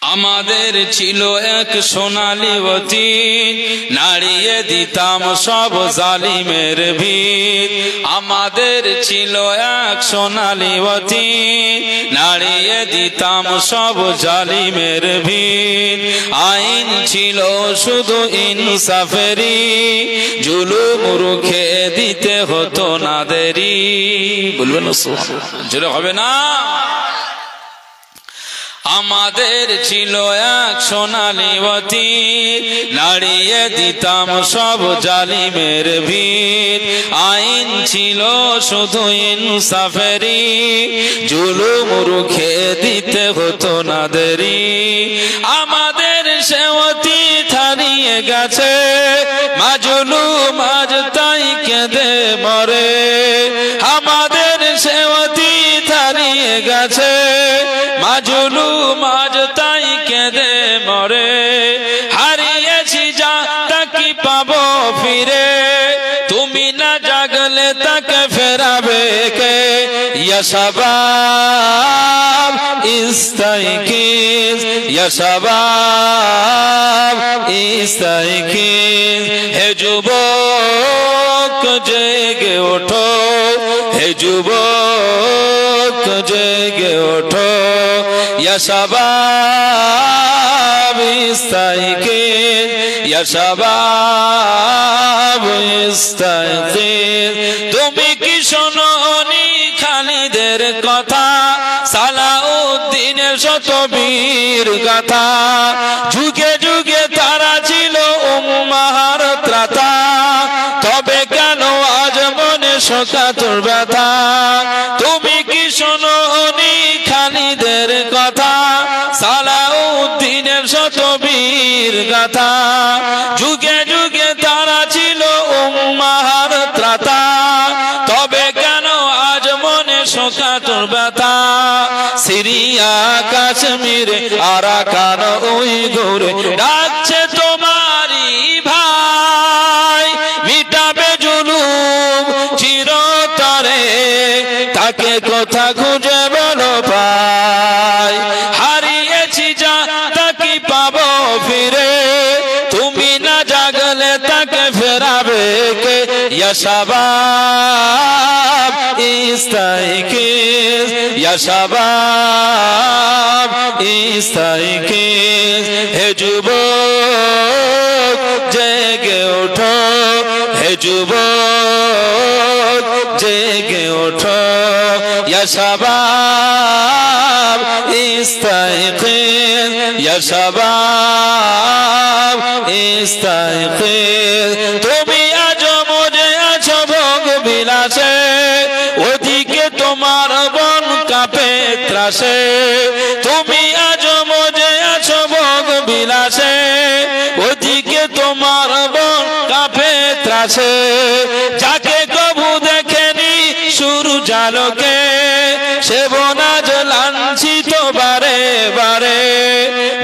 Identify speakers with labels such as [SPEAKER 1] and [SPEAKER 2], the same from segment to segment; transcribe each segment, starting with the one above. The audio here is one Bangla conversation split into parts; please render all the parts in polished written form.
[SPEAKER 1] আমাদের ছিল এক সোনালী অতীত, নাড়িয়ে দিতাম সব জালিমের ভিত। আমাদের ছিল এক সোনালী অতীত, নাড়িয়ে দিতাম সব জালিমের ভিত। আইন ছিল শুধু ইনসাফেরই, জুলুম রুখে দিতে হতো না দেরি। বলবেন জোরে হবে না? আমাদের ছিল এক সোনালী অতীত, নাড়িয়ে দিতাম সব জালিমের ভিত। আইন ছিল শুধু ইনসাফেরই, জুলুম রুখে দিতে হতো না দেরি। আমাদের সে অতীত হারিয়ে গেছে, মাজলুম আজ তাই কেঁদে মরে। আমাদের সে অতীত হারিয়ে গেছে, মাজলুম আজ তাই কেঁদে মরে। হারিয়েছি যা তা কি পাবো ফিরে, তুমি না জাগলে তাকে ফেরাবে কে? ইয়া শাবাব ইস্তাইকিজ, ইয়া শাবাব ইস্তাইকিজ। হে যুবক জেগে ওঠো, হে যুবক জেগে ওঠো। ইয়া শাবাব ইস্তাইকিজ, ইয়া শাবাব ইস্তাইকিজ। তুমি কি শোনোনি খালিদের কথা, সালাউদ্দিনের শত বীর গাথা? যুগে যুগে তারা ছিল উম্মাহর ত্রাতা, তবে কেন আজ মনে শোকাতুর ব্যথা? তুমি কি শোনোনি খালিদের কথা, সালাউদ্দিনের শত বীর গাথা? যুগে যুগে তারা ছিল উম্মাহর ত্রাতা, তবে কেন আজ মনে শোকাতুর ব্যথা? সিরিয়া কাশ্মীরে আরাকান উইগুরে ডাকছে তোমারই ভাই, মিটাবে জুলুম চিরতরে, তাকে কোথা খুঁজে বলো পাই? হারিয়েছি যা তা কি পাবো ফিরে, তুমি না জাগলে তাকে ফেরাবে কে? ইয়া শাবাব ইস্তাইকিজ, ইয়া শাবাব ইস্তাইকিজ। হে যুবক জেগে ওঠো, হে যুবক জেগে ওঠো। ইয়া শাবাব ইস্তাইকিজ, ইয়া শাবাব ইস্তাইকিজ। তুমি আজ মজে আছো ভোগ বিলাসে, ওদিকে তোমার বন কাঁপে ত্রাসে। তুমি আজ মজে আছো ভোগ বিলাসে, ওদিকে তোমার বন কাঁপে ত্রাসে। যাকে কবু দেখেনি সূরজ আলোকে, সে বনাজ লাঞ্ছিত বারে বারে।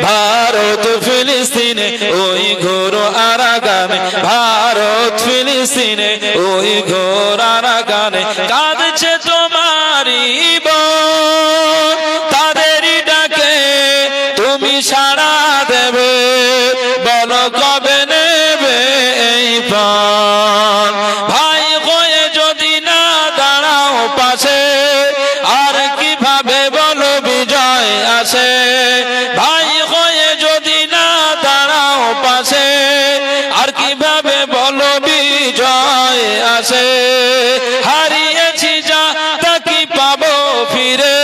[SPEAKER 1] ভারত ফিলিস্তিনে ওই ঘোর আরাগানে, ভারত ফিলিস্তিনে ওই ঘোর আরাগানে কাঁদছে তোমারই বোন। তাদেরই ডাকে তুমি সাড়া দেবে, বলো কবে নেবে এই প্রাণ? ভাই হয়ে যদি না দাঁড়াও পাশে, আর কিভাবে বলো বিজয় আসে? ভাই হয়ে যদি না দাঁড়াও পাশে, আর কিভাবে বলো বিজয় আসে? হারিয়েছি যা তা কি পাবো ফিরে,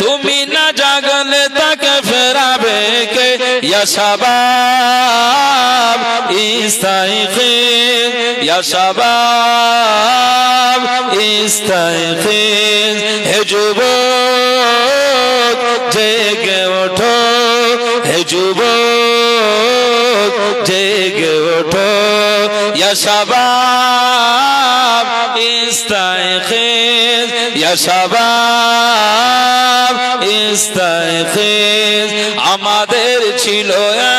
[SPEAKER 1] তুমি না জাগলে তাকে ফেরাবে কে? ইয়া শাবাব ইস্তাইকিজ, ইয়া শাবাব ইস্তাইকিজ। হে যুবক জেগে ওঠো, হে যুবক জেগে ওঠো। ইয়া শাবাব ইস্তাইকিজ, ইয়া শাবাব ইস্তাইখিজ আমাদের ছিল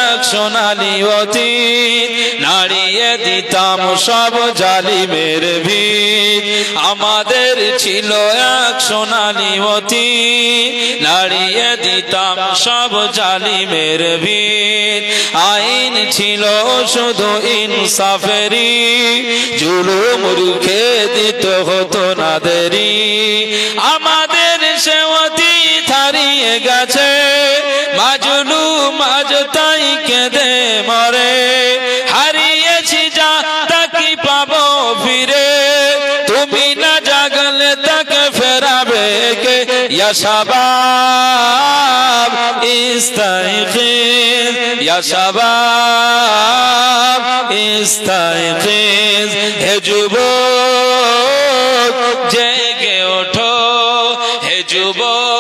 [SPEAKER 1] এক সোনালী অতীত নাড়িয়ে দিতাম সব জালিমের ভিত আমাদের ছিল এক সোনালী অতীত নাড়িয়ে দিতাম সব জালিমের ভিত আইন ছিল শুধু ইনসাফেরই জুলুম রুখে দিত হতো না দেরি আমাদের সে অতীত হারিয়ে গেছে মাজলুম আজ তাই কেঁদে মরে হারিয়েছি যা তাকি পাবো ফিরে তুমি না জাগলে তাকে ফেরাবে কে ইয়া শাবাব ইস্তাইখিজ ইয়া শাবাব ইস্তাইখিজ হে যুবক জেগে ওঠো হে যুবক